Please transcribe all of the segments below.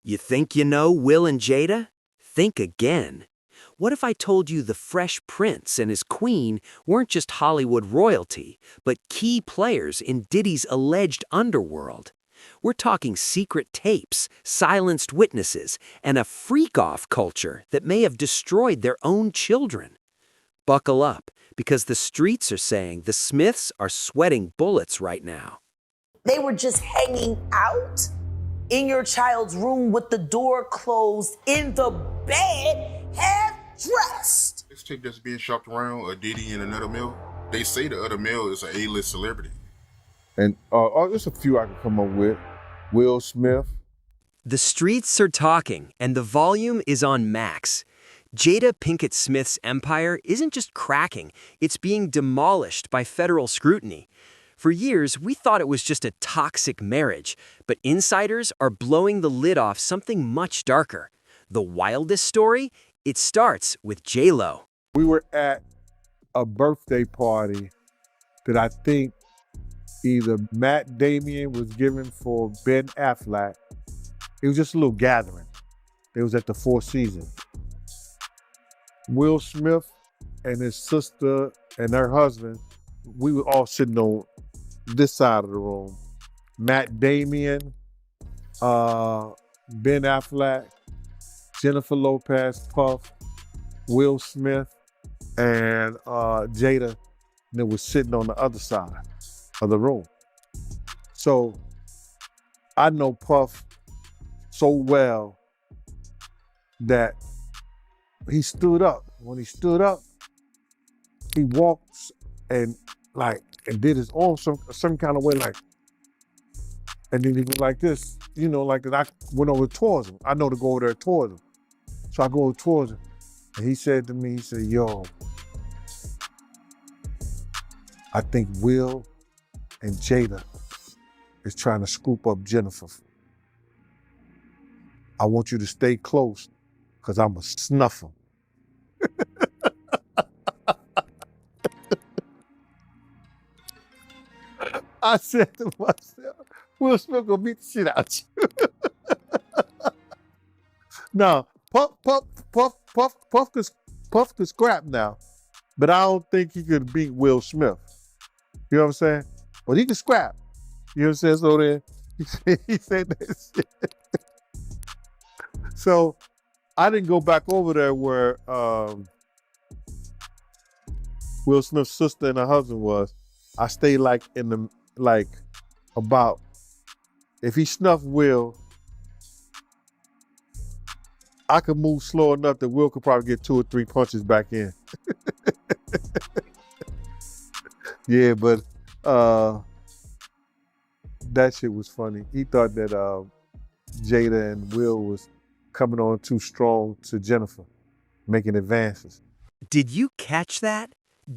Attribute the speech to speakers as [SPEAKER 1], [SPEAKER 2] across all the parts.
[SPEAKER 1] You think you know Will and Jada? Think again. What if I told you the Fresh Prince and his queen weren't just Hollywood royalty, but key players in Diddy's alleged underworld? We're talking secret tapes, silenced witnesses, and a freak-off culture that may have destroyed their own children. Buckle up, because the streets are saying the Smiths are sweating bullets right now.
[SPEAKER 2] They were just hanging out in your child's room with the door closed, in the bed, half dressed.
[SPEAKER 3] This chick that's being shopped around, a Diddy and another male, they say the other male is an A-list celebrity.
[SPEAKER 4] And there's a few I can come up with. Will Smith.
[SPEAKER 1] The streets are talking, and the volume is on max. Jada Pinkett Smith's empire isn't just cracking, it's being demolished by federal scrutiny. For years, we thought it was just a toxic marriage, but insiders are blowing the lid off something much darker. The wildest story? It starts with J-Lo.
[SPEAKER 4] We were at a birthday party that I think either Matt Damon was giving for Ben Affleck. It was just a little gathering. It was at the Four Seasons. Will Smith and his sister and her husband, we were all sitting on this side of the room. Matt Damon, Ben Affleck, Jennifer Lopez, Puff, Will Smith, and Jada, that was sitting on the other side of the room. So I know Puff so well that he stood up. When he stood up, he walked and did his arm some kind of way, and then he was like this, like that. I went over towards him. I know to go over there towards him. So I go over towards him, and he said to me, he said, "Yo, I think Will and Jada is trying to scoop up Jennifer. I want you to stay close, because I'm going to snuff him." I said to myself, Will Smith gonna beat the shit out you. Now, Puff could scrap now, but I don't think he could beat Will Smith. You know what I'm saying? But he could scrap. You know what I'm saying? So then he said that shit. So I didn't go back over there where Will Smith's sister and her husband was. I stayed about, if he snuffed Will, I could move slow enough that Will could probably get 2 or 3 punches back in. Yeah, but that shit was funny. He thought that Jada and Will was coming on too strong to Jennifer, making advances.
[SPEAKER 1] Did you catch that?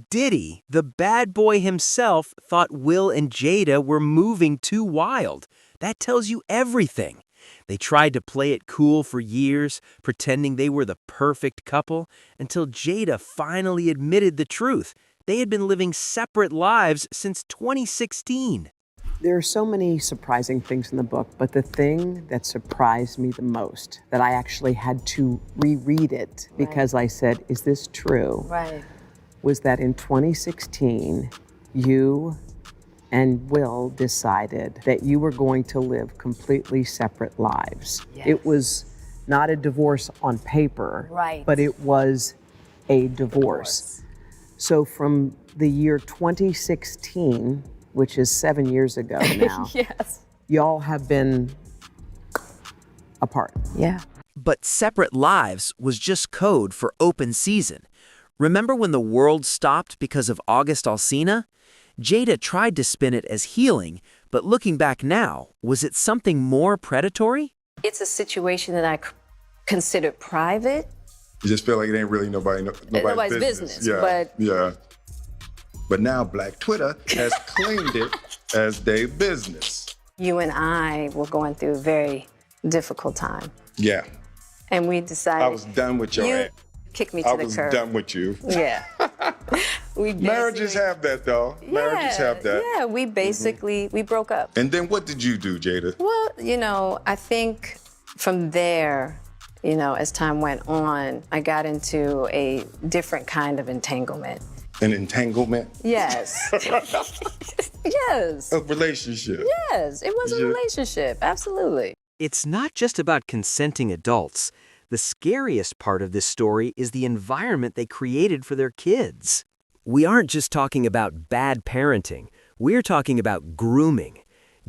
[SPEAKER 1] Diddy, the bad boy himself, thought Will and Jada were moving too wild. That tells you everything. They tried to play it cool for years, pretending they were the perfect couple, until Jada finally admitted the truth. They had been living separate lives since 2016.
[SPEAKER 5] There are so many surprising things in the book, but the thing that surprised me the most, that I actually had to reread it because I said, is this true?
[SPEAKER 6] Right.
[SPEAKER 5] Was that in 2016, you and Will decided that you were going to live completely separate lives.
[SPEAKER 6] Yes.
[SPEAKER 5] It was not a divorce on paper,
[SPEAKER 6] Right.
[SPEAKER 5] but it was a divorce. So from the year 2016, which is 7 years ago now,
[SPEAKER 6] Yes.
[SPEAKER 5] y'all have been apart.
[SPEAKER 6] Yeah.
[SPEAKER 1] But separate lives was just code for open season. Remember when the world stopped because of August Alsina? Jada tried to spin it as healing, but looking back now, was it something more predatory?
[SPEAKER 6] It's a situation that I considered private.
[SPEAKER 3] You just feel like it ain't really nobody's business.
[SPEAKER 6] but
[SPEAKER 3] But now Black Twitter has claimed it as their business.
[SPEAKER 6] you and I were going through a very difficult time.
[SPEAKER 3] Yeah,
[SPEAKER 6] And we decided
[SPEAKER 3] I was done with your
[SPEAKER 6] you
[SPEAKER 3] ass.
[SPEAKER 6] kicked me to
[SPEAKER 3] I
[SPEAKER 6] the
[SPEAKER 3] was
[SPEAKER 6] curb.
[SPEAKER 3] done with you.
[SPEAKER 6] Yeah. We
[SPEAKER 3] Marriages have that though. Marriages have that.
[SPEAKER 6] Yeah, we basically, we broke up.
[SPEAKER 3] And then what did you do, Jada?
[SPEAKER 6] Well, I think From there, you know, as time went on, I got into a different kind of entanglement.
[SPEAKER 3] An entanglement?
[SPEAKER 6] Yes. Yes.
[SPEAKER 3] A relationship?
[SPEAKER 6] Yes, it was a relationship, absolutely.
[SPEAKER 1] It's not just about consenting adults. The scariest part of this story is the environment they created for their kids. We aren't just talking about bad parenting. We're talking about grooming.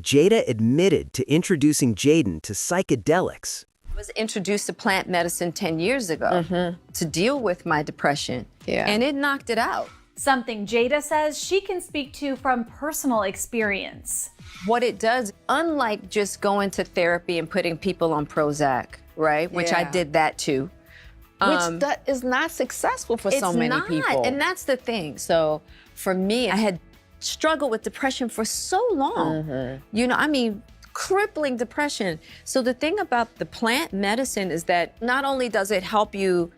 [SPEAKER 1] Jada admitted to introducing Jaden to psychedelics.
[SPEAKER 7] I was introduced to plant medicine 10 years ago to deal with my depression, and it knocked it out.
[SPEAKER 8] Something Jada says she can speak to from personal experience.
[SPEAKER 7] What it does, unlike just going to therapy and putting people on Prozac, right? Which I did that too.
[SPEAKER 9] Which that is not successful for so many people.
[SPEAKER 7] And that's the thing. So for me, I had struggled with depression for so long. You know, I mean, crippling depression. So the thing about the plant medicine is that not only does it help you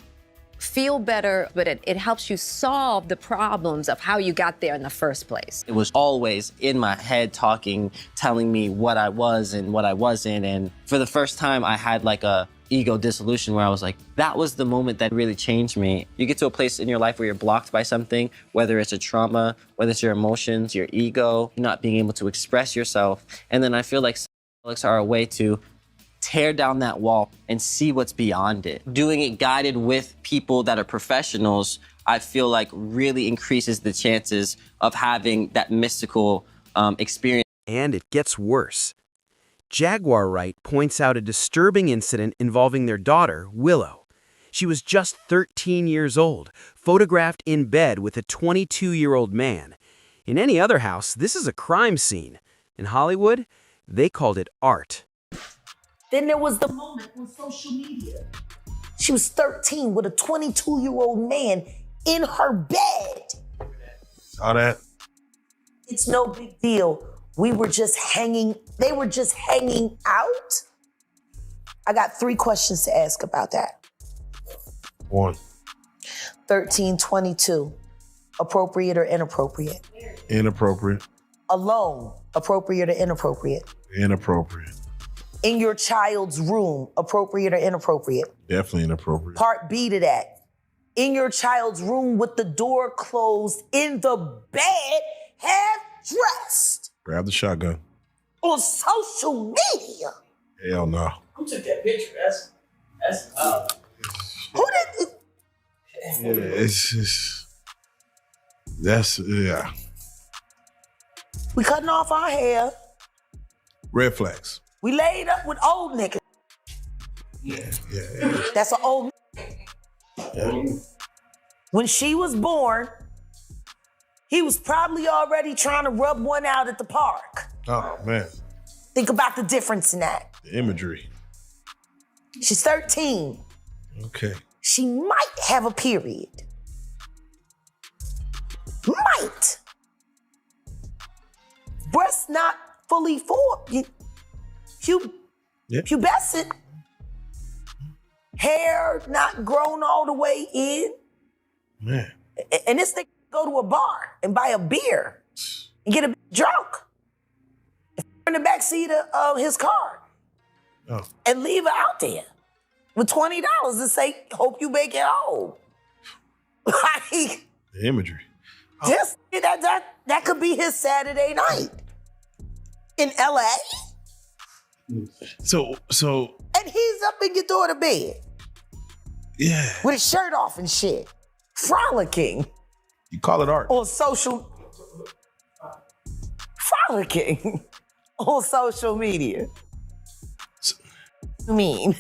[SPEAKER 7] feel better, but it helps you solve the problems of how you got there in the first place.
[SPEAKER 10] It was always in my head talking, telling me what I was and what I wasn't. And for the first time, I had like a ego dissolution where I was like, that was the moment that really changed me. You get to a place in your life where you're blocked by something, whether it's a trauma, whether it's your emotions, your ego, not being able to express yourself. And then I feel like psychedelics are a way to tear down that wall and see what's beyond it. Doing it guided with people that are professionals, I feel like really increases the chances of having that mystical experience.
[SPEAKER 1] And it gets worse. Jaguar Wright points out a disturbing incident involving their daughter, Willow. She was just 13 years old, photographed in bed with a 22-year-old man. In any other house, this is a crime scene. In Hollywood, they called it art.
[SPEAKER 2] Then there was the moment on social media. She was 13 with a 22-year-old man in her bed.
[SPEAKER 4] Saw that?
[SPEAKER 2] It's no big deal. They were just hanging out. I got 3 questions to ask about that.
[SPEAKER 4] 1.
[SPEAKER 2] 13, 22. Appropriate or inappropriate?
[SPEAKER 4] Inappropriate.
[SPEAKER 2] Alone, appropriate or inappropriate?
[SPEAKER 4] Inappropriate.
[SPEAKER 2] In your child's room, appropriate or inappropriate?
[SPEAKER 4] Definitely inappropriate.
[SPEAKER 2] Part B to that. In your child's room with the door closed, in the bed, half dressed.
[SPEAKER 4] Grab the shotgun.
[SPEAKER 2] On social media.
[SPEAKER 4] Hell no.
[SPEAKER 11] Who took that picture?
[SPEAKER 2] Who did?
[SPEAKER 4] Yeah, it's just, yeah.
[SPEAKER 2] We cutting off our hair.
[SPEAKER 4] Red flags.
[SPEAKER 2] We laid up with old niggas.
[SPEAKER 4] Yeah.
[SPEAKER 2] That's an old.
[SPEAKER 4] Yeah.
[SPEAKER 2] When she was born, he was probably already trying to rub one out at the park.
[SPEAKER 4] Oh, man.
[SPEAKER 2] Think about the difference in that.
[SPEAKER 4] The imagery.
[SPEAKER 2] She's 13.
[SPEAKER 4] Okay.
[SPEAKER 2] She might have a period. Might. Breasts not fully formed. Pubescent. Hair not grown all the way in.
[SPEAKER 4] Man.
[SPEAKER 2] And this nigga go to a bar and buy a beer and get a bit drunk in the backseat of his car and leave her out there with $20 and say, hope you make it home. Like,
[SPEAKER 4] the imagery.
[SPEAKER 2] just that could be his Saturday night in LA.
[SPEAKER 4] So.
[SPEAKER 2] And he's up in your daughter bed.
[SPEAKER 4] Yeah.
[SPEAKER 2] With his shirt off and shit. Frolicking.
[SPEAKER 4] You call it art.
[SPEAKER 2] On social. Frolicking. On social media. I mean.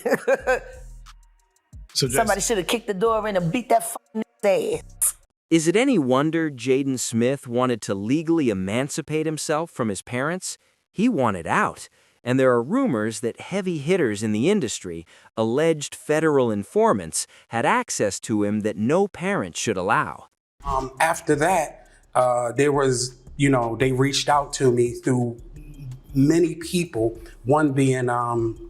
[SPEAKER 2] Somebody should have kicked the door in and beat that fucking ass.
[SPEAKER 1] Is it any wonder Jaden Smith wanted to legally emancipate himself from his parents? He wanted out. And there are rumors that heavy hitters in the industry, alleged federal informants, had access to him that no parent should allow.
[SPEAKER 11] After that, there was, they reached out to me through many people, one being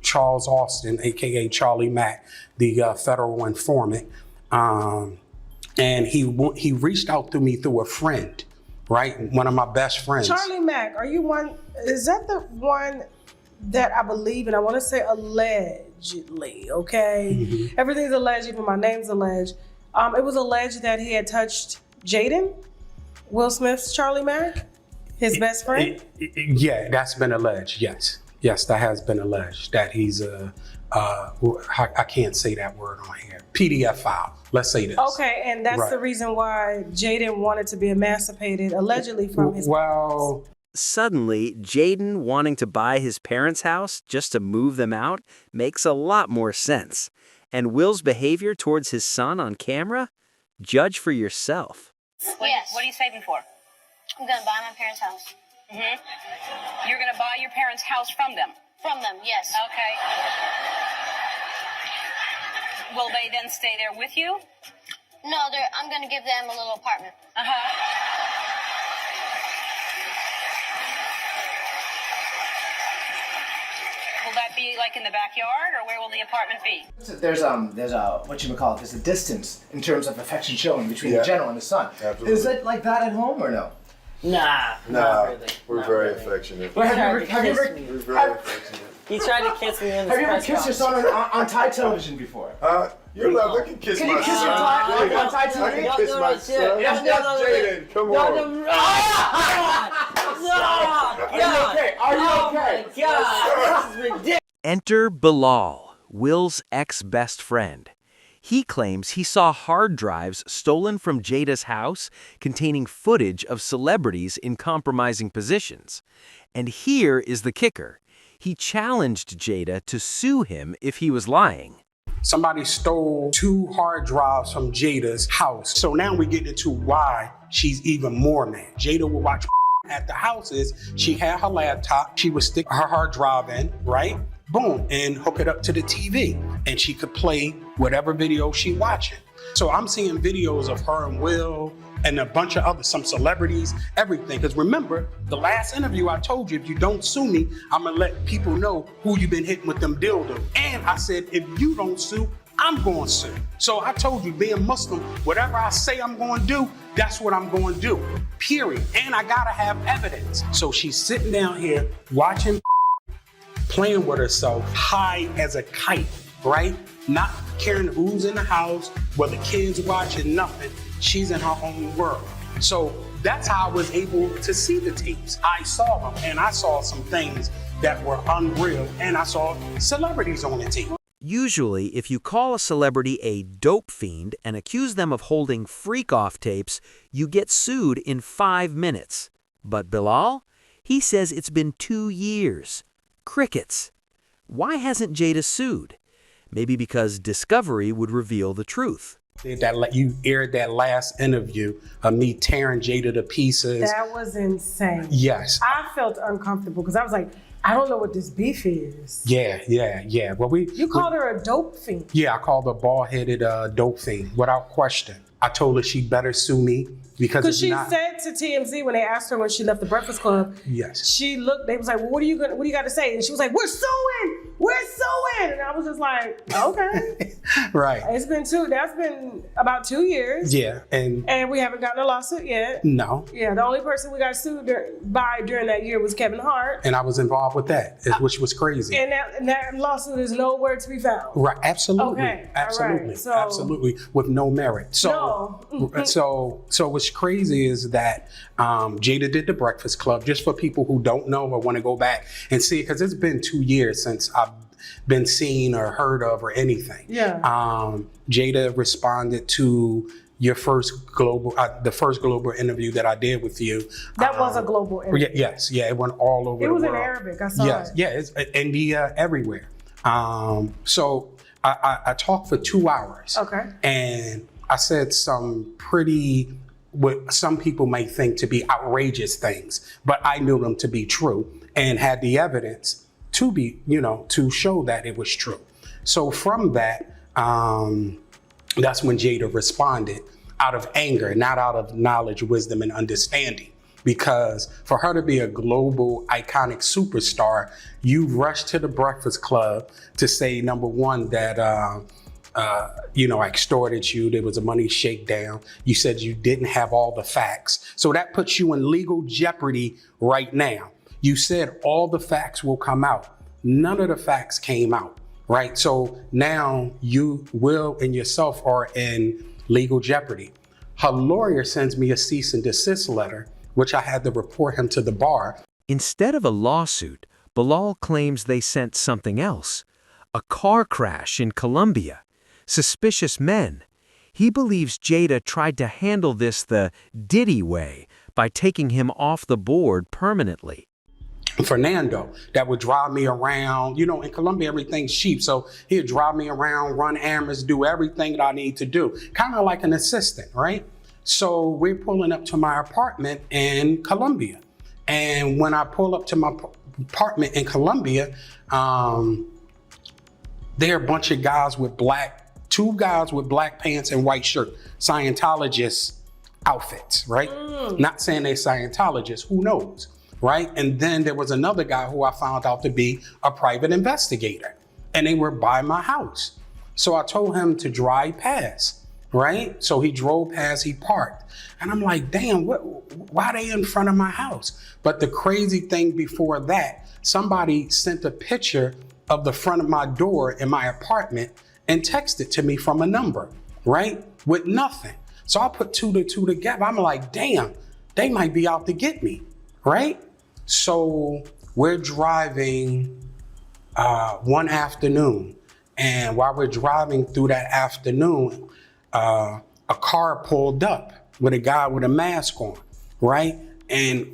[SPEAKER 11] Charles Austin, AKA Charlie Mack, the federal informant. And he reached out to me through a friend, right? One of my best friends.
[SPEAKER 9] Charlie Mack, are you one? Is that the one
[SPEAKER 12] that I believe, and I want to say allegedly, okay? Everything's alleged, even my name's alleged. It was alleged that he had touched Jaden, Will Smith's Charlie Mack, his best friend.
[SPEAKER 11] Yeah, that's been alleged, yes. Yes, that has been alleged, that he's I can't say that word on here, PDF file, let's say this.
[SPEAKER 12] Okay, and that's the reason why Jaden wanted to be emancipated, allegedly from his parents.
[SPEAKER 1] Suddenly, Jaden wanting to buy his parents' house just to move them out makes a lot more sense. And Will's behavior towards his son on camera? Judge for yourself.
[SPEAKER 13] Yes. What are you saving for?
[SPEAKER 14] I'm gonna buy my parents' house.
[SPEAKER 13] You're gonna buy your parents' house from them?
[SPEAKER 14] From them, yes.
[SPEAKER 13] Okay. Will they then stay there with you?
[SPEAKER 14] No, I'm gonna give them a little apartment.
[SPEAKER 13] Will that be like in the backyard, or where will the apartment be?
[SPEAKER 15] There's a whatchamacallit, there's a distance in terms of affection showing between the general and the son.
[SPEAKER 3] Absolutely.
[SPEAKER 15] Is it like that at home or no?
[SPEAKER 10] Nah,
[SPEAKER 3] Nah,
[SPEAKER 10] really.
[SPEAKER 3] we're very affectionate.
[SPEAKER 15] Well, have
[SPEAKER 3] We're very affectionate.
[SPEAKER 10] He tried to kiss me in the
[SPEAKER 15] Have you ever kissed your son on Thai television before?
[SPEAKER 3] You're allowed. I can kiss
[SPEAKER 15] Can
[SPEAKER 3] my
[SPEAKER 15] you kiss
[SPEAKER 3] son.
[SPEAKER 15] your on Thai
[SPEAKER 3] I
[SPEAKER 15] television?
[SPEAKER 3] can kiss my son. Jaden, come on.
[SPEAKER 15] Are you okay?
[SPEAKER 10] God, this is ridiculous.
[SPEAKER 1] Enter Bilal, Will's ex-best friend. He claims he saw hard drives stolen from Jada's house containing footage of celebrities in compromising positions. And here is the kicker. He challenged Jada to sue him if he was lying.
[SPEAKER 11] Somebody stole 2 hard drives from Jada's house. So now we get into why she's even more mad. Jada would watch at the houses. She had her laptop. She would stick her hard drive in, right? Boom, and hook it up to the TV. And she could play whatever video she watching. So I'm seeing videos of her and Will and a bunch of some celebrities, everything. Because remember, the last interview I told you, if you don't sue me, I'm gonna let people know who you've been hitting with them dildos. And I said, if you don't sue, I'm going to sue. So I told you, being Muslim, whatever I say I'm going to do, that's what I'm going to do, period. And I gotta have evidence. So she's sitting down here watching, playing with herself, high as a kite, right? Not caring who's in the house, whether kids watching, nothing. She's in her own world. So that's how I was able to see the tapes. I saw them, and I saw some things that were unreal, and I saw celebrities on the tape.
[SPEAKER 1] Usually, if you call a celebrity a dope fiend and accuse them of holding Freakoff tapes, you get sued in 5 minutes. But Bilal? He says it's been 2 years. Crickets. Why hasn't Jada sued? Maybe because discovery would reveal the truth.
[SPEAKER 11] You aired that last interview of me tearing Jada to pieces.
[SPEAKER 12] That was insane.
[SPEAKER 11] Yes.
[SPEAKER 12] I felt uncomfortable because I was like, I don't know what this beef is.
[SPEAKER 11] Yeah. Well,
[SPEAKER 12] You called her a dope fiend.
[SPEAKER 11] Yeah, I called her bald-headed dope fiend, without question. I told her she better sue me because
[SPEAKER 12] she said to TMZ when they asked her when she left the Breakfast Club,
[SPEAKER 11] yes,
[SPEAKER 12] she looked. They was like, "Well, what do you got to say?" And she was like, "We're suing, and I was just like, "Okay,
[SPEAKER 11] right."
[SPEAKER 12] It's been that's been about 2 years.
[SPEAKER 11] Yeah, and we
[SPEAKER 12] haven't gotten a lawsuit yet.
[SPEAKER 11] No.
[SPEAKER 12] Yeah, the only person we got sued by during that year was Kevin Hart,
[SPEAKER 11] and I was involved with that, which was crazy.
[SPEAKER 12] And that lawsuit is nowhere to be found.
[SPEAKER 11] Right, absolutely,
[SPEAKER 12] okay,
[SPEAKER 11] absolutely,
[SPEAKER 12] right. So,
[SPEAKER 11] absolutely, with no merit. So, so what's crazy is that Jada did the Breakfast Club. Just for people who don't know or want to go back and see it, because it's been 2 years since I've been seen or heard of or anything.
[SPEAKER 12] Yeah.
[SPEAKER 11] Jada responded to your first global, the first global interview that I did with you.
[SPEAKER 12] That was a global interview.
[SPEAKER 11] Yes, it went all over the world.
[SPEAKER 12] It was in Arabic, I saw it.
[SPEAKER 11] Yeah, it's India, everywhere. So I talked for 2 hours.
[SPEAKER 12] Okay.
[SPEAKER 11] And I said some pretty, what some people may think to be outrageous things, but I knew them to be true and had the evidence to be, to show that it was true. So from that, that's when Jada responded out of anger, not out of knowledge, wisdom, and understanding. Because for her to be a global iconic superstar, you rushed to the Breakfast Club to say, number one, that I extorted you. There was a money shakedown. You said you didn't have all the facts. So that puts you in legal jeopardy right now. You said all the facts will come out. none of the facts came out, right? So now you, Will, and yourself are in legal jeopardy. Her lawyer sends me a cease and desist letter, which I had to report him to the bar.
[SPEAKER 1] Instead of a lawsuit, Bilal claims they sent something else. A car crash in Colombia. Suspicious men. He believes Jada tried to handle this the Diddy way by taking him off the board permanently.
[SPEAKER 11] Fernando, that would drive me around. You know, in Colombia, everything's cheap. So he'd drive me around, run errands, do everything that I need to do. Kind of like an assistant, right? So we're pulling up to my apartment in Colombia. And when I pull up to my apartment in Colombia, there are a bunch of guys with two guys with black pants and white shirt, Scientologist outfits, right? Not saying they're Scientologists, who knows, right? And then there was another guy who I found out to be a private investigator, and they were by my house. So I told him to drive past, right? So he drove past, he parked. And I'm like, damn, why are they in front of my house? But the crazy thing before that, somebody sent a picture of the front of my door in my apartment and texted to me from a number, right? With nothing. So I put two to two together. I'm like, damn, they might be out to get me, right? So we're driving one afternoon. And while we're driving through that afternoon, a car pulled up with a guy with a mask on, right? And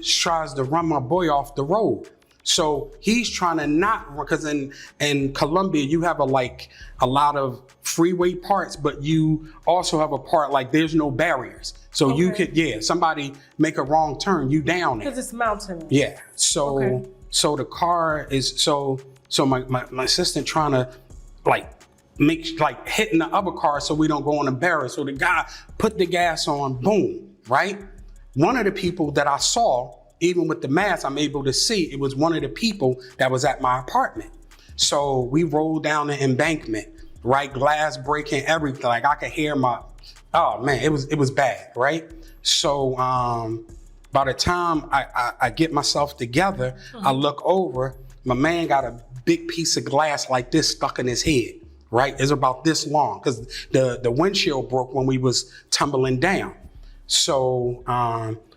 [SPEAKER 11] tries to run my boy off the road. So he's trying to not, because in Colombia, you have a lot of freeway parts, but you also have a part like there's no barriers. So you could, somebody make a wrong turn, you down it.
[SPEAKER 12] Because it's mountainous.
[SPEAKER 11] Yeah, so the car is, so my assistant trying to hitting the other car so we don't go on a barrier. So the guy put the gas on, boom, right? One of the people that I saw, even with the mask, I'm able to see it was one of the people that was at my apartment. So we rolled down the embankment, right? Glass breaking, everything. Like I could hear oh man, it was bad, right? So by the time I get myself together, I look over, my man got a big piece of glass like this stuck in his head, right? It's about this long, because the windshield broke when we was tumbling down. So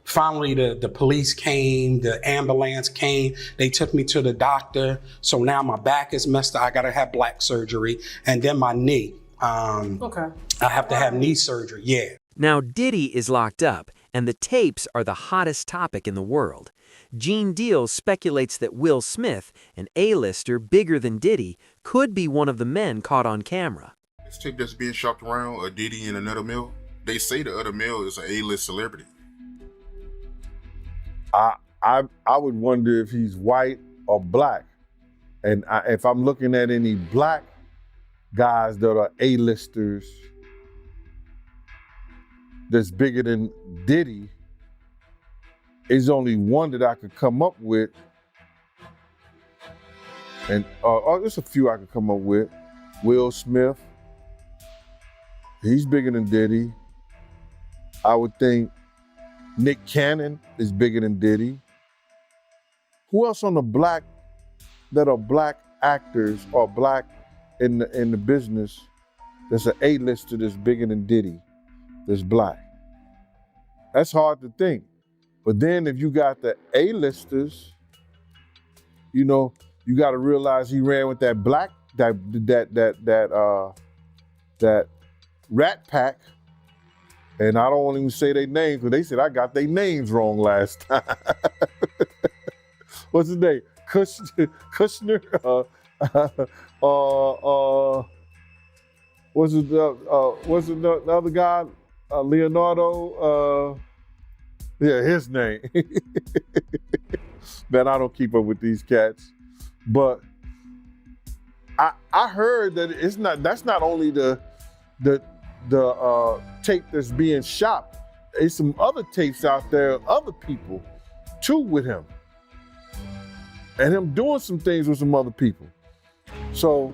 [SPEAKER 11] finally, the police came, the ambulance came, they took me to the doctor. So now my back is messed up. I gotta have black surgery. And then my knee. I have to have knee surgery, yeah.
[SPEAKER 1] Now Diddy is locked up, and the tapes are the hottest topic in the world. Gene Deal speculates that Will Smith, an A-lister bigger than Diddy, could be one of the men caught on camera.
[SPEAKER 16] This tape that's being shopped around, a Diddy and another male, they say the other male is an A-list celebrity.
[SPEAKER 4] I would wonder if he's white or black. And if I'm looking at any black guys that are A-listers that's bigger than Diddy, is only one that I could come up with. And there's a few I could come up with. Will Smith, he's bigger than Diddy. I would think Nick Cannon is bigger than Diddy. Who else on the black, that are black actors or black in the business, that's an A-lister that's bigger than Diddy, that's black? That's hard to think. But then if you got the A-listers, you know, you got to realize he ran with that black, that Rat Pack. And I don't want to even say their names, because they said I got their names wrong last time. What's his name? Kushner? What's the other guy? Leonardo? Yeah, his name. Man, I don't keep up with these cats. But I heard that that's not only the tape that's being shot. There's some other tapes out there, other people too with him. And him doing some things with some other people. So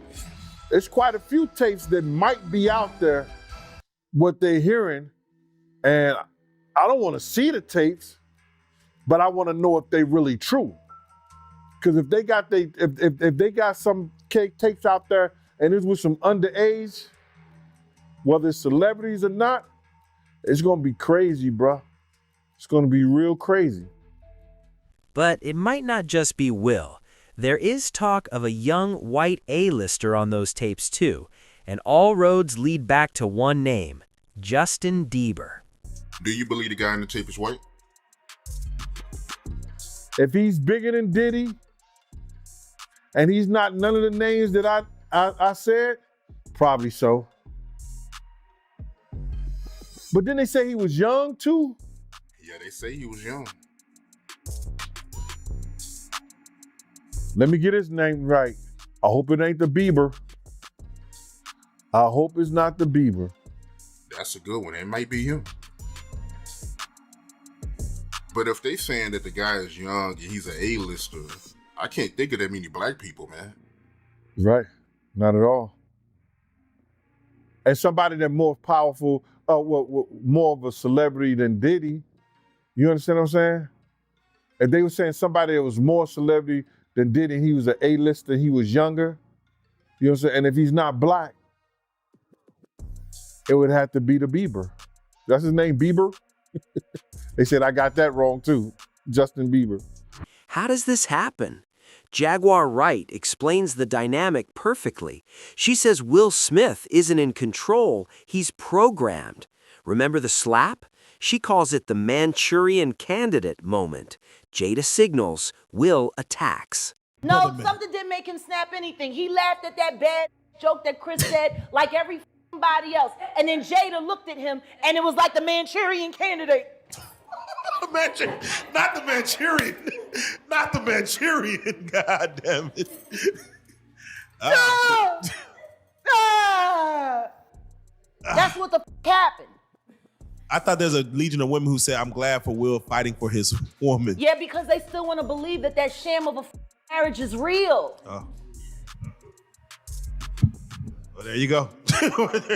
[SPEAKER 4] it's quite a few tapes that might be out there, what they're hearing. And I don't want to see the tapes, but I want to know if they're really true. Because if they got if they got some tapes out there and it's with some underage, whether it's celebrities or not, it's gonna be crazy, bruh. It's gonna be real crazy.
[SPEAKER 1] But it might not just be Will. There is talk of a young white A-lister on those tapes too, and all roads lead back to one name, Justin Bieber.
[SPEAKER 16] Do you believe the guy in the tape is white?
[SPEAKER 4] If he's bigger than Diddy, and he's not none of the names that I said, probably so. But then they say he was young too.
[SPEAKER 16] Yeah, they say he was young.
[SPEAKER 4] Let me get his name right. I hope it ain't the Bieber. I hope it's not the Bieber.
[SPEAKER 16] That's a good one. It might be him. But if they saying that the guy is young and he's an A-lister, I can't think of that many black people, man.
[SPEAKER 4] Right. Not at all. And somebody that's more powerful, more of a celebrity than Diddy. You understand what I'm saying? If they were saying somebody that was more celebrity than Diddy, he was an A-lister, he was younger. You know what I'm saying? And if he's not black, it would have to be the Bieber. That's his name, Bieber? They said I got that wrong too, Justin Bieber.
[SPEAKER 1] How does this happen? Jaguar Wright explains the dynamic perfectly. She says Will Smith isn't in control, he's programmed. Remember the slap? She calls it the Manchurian Candidate moment. Jada signals, Will attacks.
[SPEAKER 2] No, something didn't make him snap anything. He laughed at that bad joke that Chris said like everybody else. And then Jada looked at him and it was like the Manchurian Candidate.
[SPEAKER 17] Not the Manchurian. Not the Manchurian. God damn it.
[SPEAKER 2] That's what the happened.
[SPEAKER 17] I thought there's a legion of women who said, I'm glad for Will fighting for his woman.
[SPEAKER 2] Yeah, because they still want to believe that that sham of a marriage is real.
[SPEAKER 17] Oh. Well, there you go.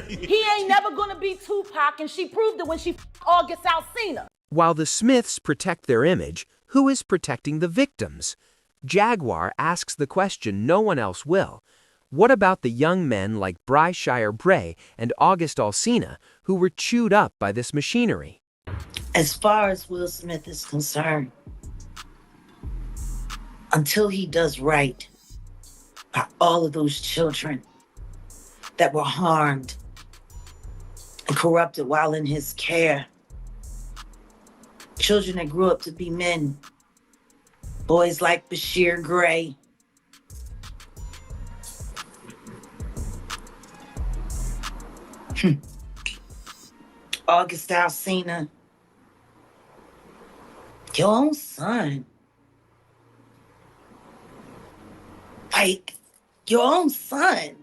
[SPEAKER 2] He ain't never going to be Tupac, and she proved it when she August Alsina.
[SPEAKER 1] While the Smiths protect their image, who is protecting the victims? Jaguar asks the question no one else will. What about the young men like Bryshire Bray and August Alsina who were chewed up by this machinery?
[SPEAKER 18] As far as Will Smith is concerned, until he does right by all of those children that were harmed and corrupted while in his care, children that grew up to be men, boys like Bashir Gray, August Alsina, your own son. Like, your own son.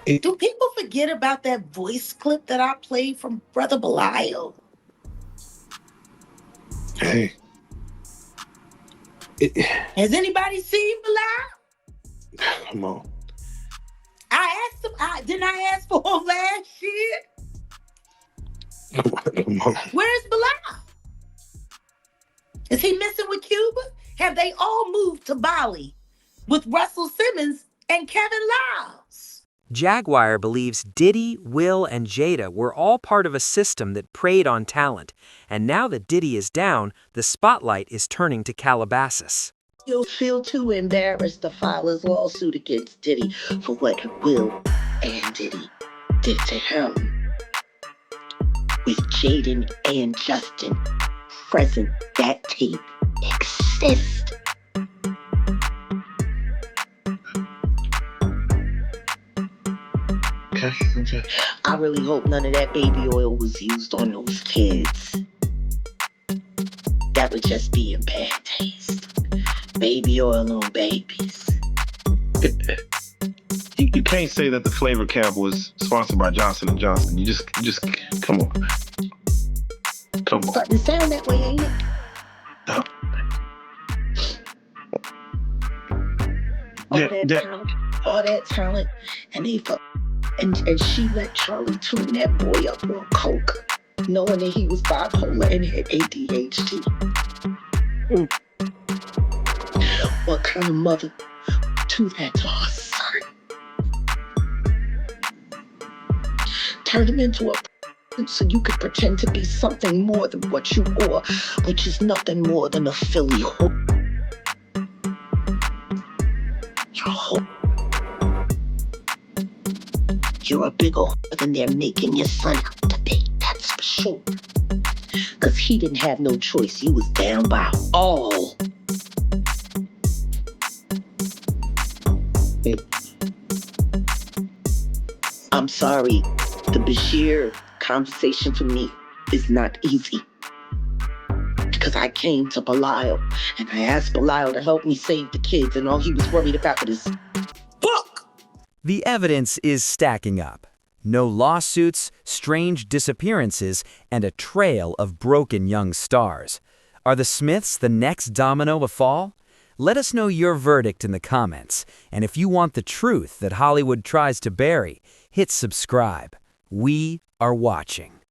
[SPEAKER 18] Do people forget about that voice clip that I played from Brother Bilal?
[SPEAKER 17] Hey.
[SPEAKER 18] Has anybody seen Bilal?
[SPEAKER 17] Come on.
[SPEAKER 18] I asked him, didn't I ask for him last year?
[SPEAKER 17] Come on.
[SPEAKER 18] Where's Bilal? Is he missing with Cuba? Have they all moved to Bali with Russell Simmons and Kevin Lyles?
[SPEAKER 1] Jaguar believes Diddy, Will, and Jada were all part of a system that preyed on talent. And now that Diddy is down, the spotlight is turning to Calabasas.
[SPEAKER 18] He'll feel too embarrassed to file his lawsuit against Diddy for what Will and Diddy did to him. With Jaden and Justin present, that tape exists.
[SPEAKER 17] Okay.
[SPEAKER 18] I really hope none of that baby oil was used on those kids. That would just be in bad taste. Baby oil on babies.
[SPEAKER 19] You can't say that the flavor cap was sponsored by Johnson & Johnson. You just come on. Come on.
[SPEAKER 18] Starting to sound that way, ain't it?
[SPEAKER 19] No.
[SPEAKER 18] All that talent, and they fuck. And she let Charlie tune that boy up on coke. knowing that he was bipolar and had ADHD. What kind of mother would do that to her son? Turn him into a person so you could pretend to be something more than what you are, which is nothing more than a Philly whore. You're a whore. You're a bigger whore than they're making your son out to be, that's for sure. Because he didn't have no choice. He was down by all. I'm sorry. The Bashir conversation for me is not easy. Because I came to Bilal and I asked Bilal to help me save the kids, and all he was worried about was book.
[SPEAKER 1] The evidence is stacking up. No lawsuits, strange disappearances, and a trail of broken young stars. Are the Smiths the next domino to fall? Let us know your verdict in the comments. And if you want the truth that Hollywood tries to bury, hit subscribe. We are watching.